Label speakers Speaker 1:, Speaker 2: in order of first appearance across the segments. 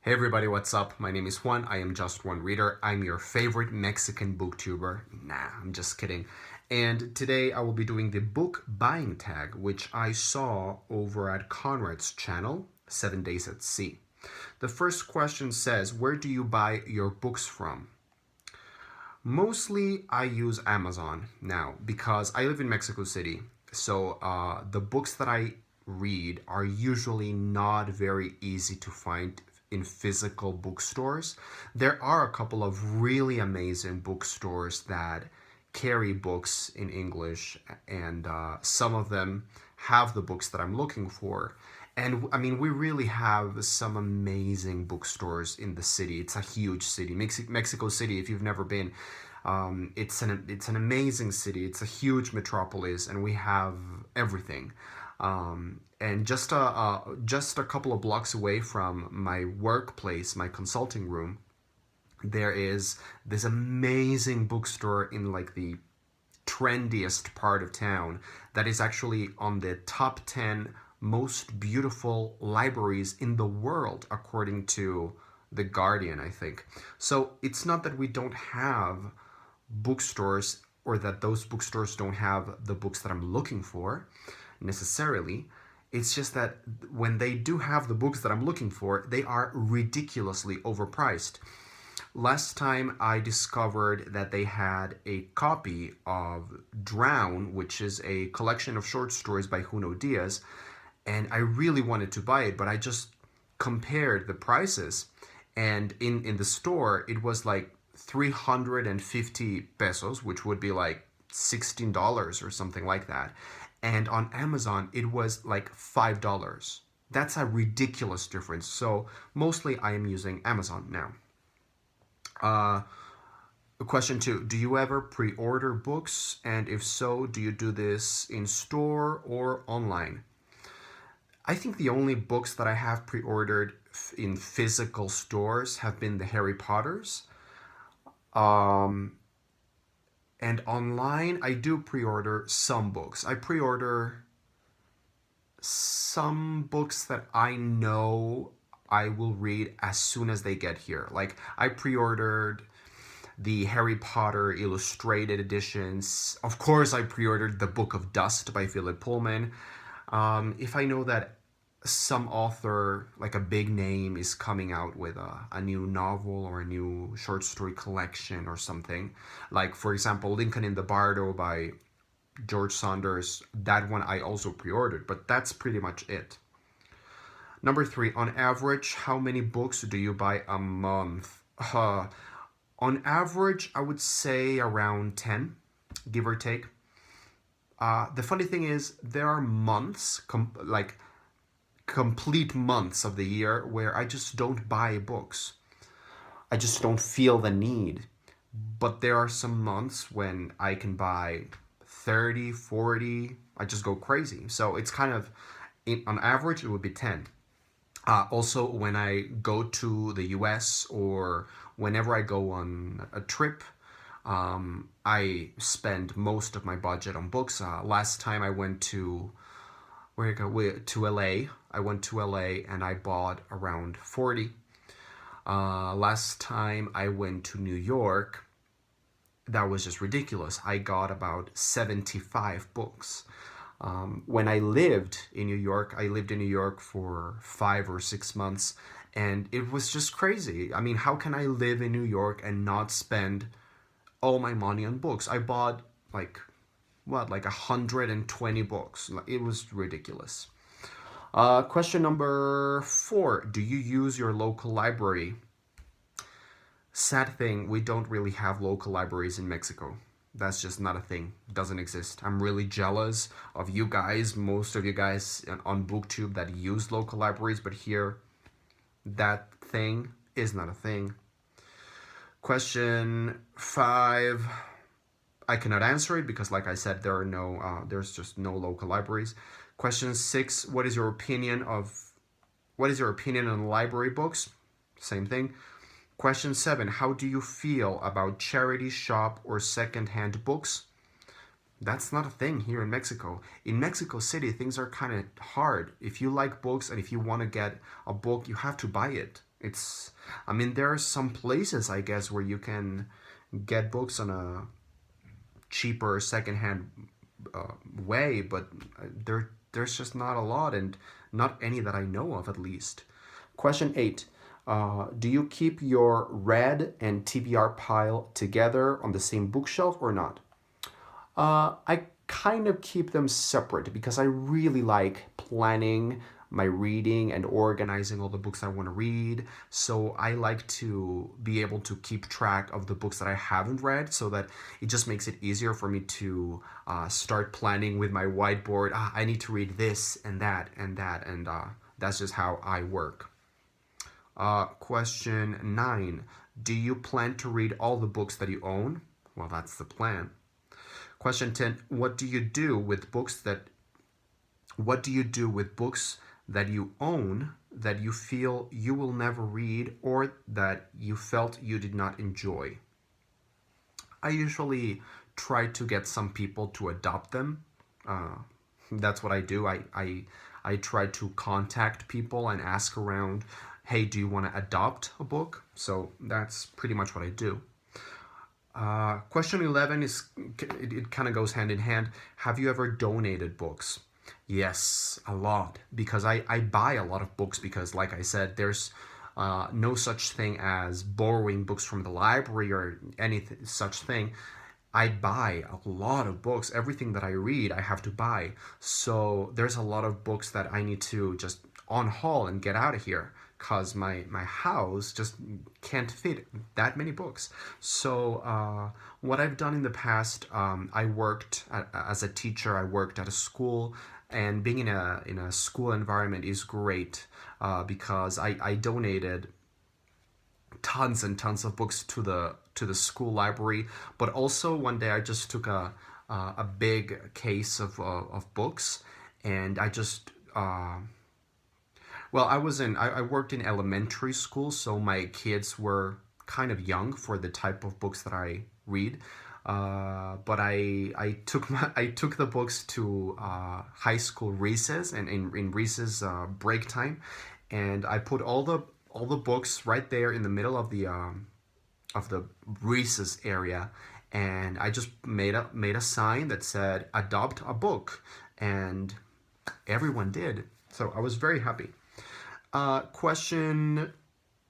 Speaker 1: Hey everybody, what's up? My name is Juan. I am just one reader. I'm your favorite Mexican booktuber. Nah, I'm just kidding. And today I will be doing the book buying tag, which I saw over at Conrad's channel, 7 Days at Sea. The first question says, where do you buy your books from? Mostly I use Amazon now because I live in Mexico City. So the books that I read are usually not very easy to find in physical bookstores. There are a couple of really amazing bookstores that carry books in English, and some of them have the books that I'm looking for. And I mean, we really have some amazing bookstores in the city. It's a huge city. Mexico City, if you've never been, it's an amazing city. It's a huge metropolis, and we have everything. And just a couple of blocks away from my workplace, my consulting room, there is this amazing bookstore in like the trendiest part of town that is actually on the top 10 most beautiful libraries in the world, according to The Guardian, I think. So it's not that we don't have bookstores or that those bookstores don't have the books that I'm looking for necessarily. It's just that when they do have the books that I'm looking for, they are ridiculously overpriced. Last time I discovered that they had a copy of Drown, which is a collection of short stories by Junot Diaz, and I really wanted to buy it, but I just compared the prices, and in the store it was like 350 pesos, which would be like $16 or something like that. And on Amazon it was like $5. That's a ridiculous difference. So mostly I am using Amazon now. Uh, Question two, do you ever pre-order books? And if so, do you do this in store or online? I think the only books that I have pre-ordered in physical stores have been the Harry Potters. Um, and online, I do pre-order some books. I pre-order some books that I know I will read as soon as they get here. Like, I pre-ordered the Harry Potter illustrated editions. Of course, I pre-ordered The Book of Dust by Philip Pullman. If I know that some author, like a big name, is coming out with a new novel or a new short story collection or something, like for example Lincoln in the Bardo by George Saunders, that one I also pre-ordered, but that's pretty much it. Number three, on average, how many books do you buy a month? On average, I would say around 10, give or take. The funny thing is, there are months, like complete months of the year, where I just don't buy books. I just don't feel the need. But there are some months when I can buy 30, 40. I just go crazy. So it's kind of, on average, it would be 10. Also, when I go to the US or whenever I go on a trip, I spend most of my budget on books. Last time I went to to LA. I went to LA and I bought around 40. Last time I went to New York, that was just ridiculous. I got about 75 books. When I lived in New York, I lived in New York for 5 or 6 months, and it was just crazy. I mean, how can I live in New York and not spend all my money on books? I bought like 120 books. It was ridiculous. Question number four, do you use your local library? Sad thing, we don't really have local libraries in Mexico. That's just not a thing. It doesn't exist. I'm really jealous of you guys, most of you guys on BookTube that use local libraries, but here, that thing is not a thing. Question five, I cannot answer it because, like I said, there's just no local libraries. Question six, what is your opinion on library books? Same thing. Question seven, how do you feel about charity shop or secondhand books? That's not a thing here in Mexico. In Mexico City, things are kind of hard. If you like books and if you want to get a book, you have to buy it. It's, I mean, there are some places, I guess, where you can get books on a cheaper secondhand way, but there's just not a lot, and not any that I know of, at least. Question 8. Do you keep your read and TBR pile together on the same bookshelf or not? I kind of keep them separate because I really like planning my reading and organizing all the books I want to read. So I like to be able to keep track of the books that I haven't read, so that it just makes it easier for me to start planning with my whiteboard. I need to read this and that and that, and that's just how I work. Question 9. Do you plan to read all the books that you own? Well, that's the plan. Question 10. What do you do with books that you own that you feel you will never read, or that you felt you did not enjoy? I usually try to get some people to adopt them. That's what I do. I try to contact people and ask around, hey, do you want to adopt a book? So that's pretty much what I do. Question 11 is, it kind of goes hand in hand. Have you ever donated books? Yes, a lot, because I buy a lot of books, because like I said, there's no such thing as borrowing books from the library or any such thing. I buy a lot of books. Everything that I read, I have to buy. So there's a lot of books that I need to just on haul and get out of here, because my house just can't fit that many books. So what I've done in the past, I worked as a teacher. I worked at a school, and being in a school environment is great, because I donated tons and tons of books to the school library. But also one day I just took a big case of books, and I just well, I worked in elementary school, so my kids were kind of young for the type of books that I read. But I took the books to high school recess, and in recess break time, and I put all the books right there in the middle of the recess area, and I just made a sign that said adopt a book, and everyone did. So I was very happy. Question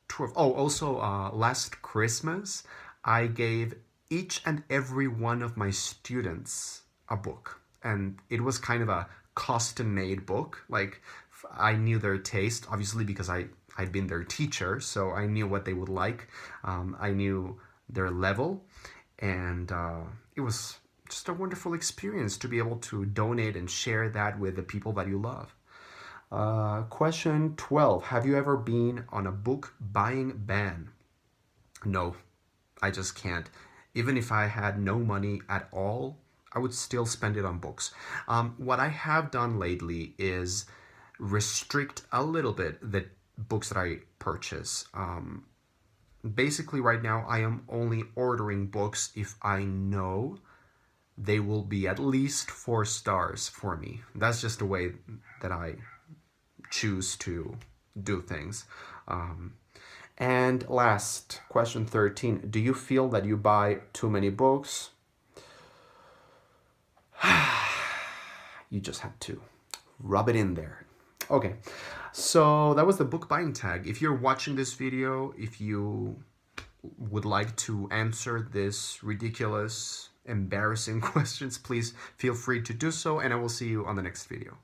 Speaker 1: 12. Oh, also, last Christmas, I gave each and every one of my students a book. And it was kind of a custom-made book. Like, I knew their taste, obviously, because I'd been their teacher, so I knew what they would like. I knew their level, and it was just a wonderful experience to be able to donate and share that with the people that you love. Question 12. Have you ever been on a book buying ban? No, I just can't. Even if I had no money at all, I would still spend it on books. What I have done lately is restrict a little bit the books that I purchase. Basically, right now, I am only ordering books if I know they will be at least 4 stars for me. That's just the way that I choose to do things. And last, question 13. Do you feel that you buy too many books? You just had to rub it in there. Okay, so that was the book buying tag. If you're watching this video, if you would like to answer this ridiculous, embarrassing questions, please feel free to do so, and I will see you on the next video.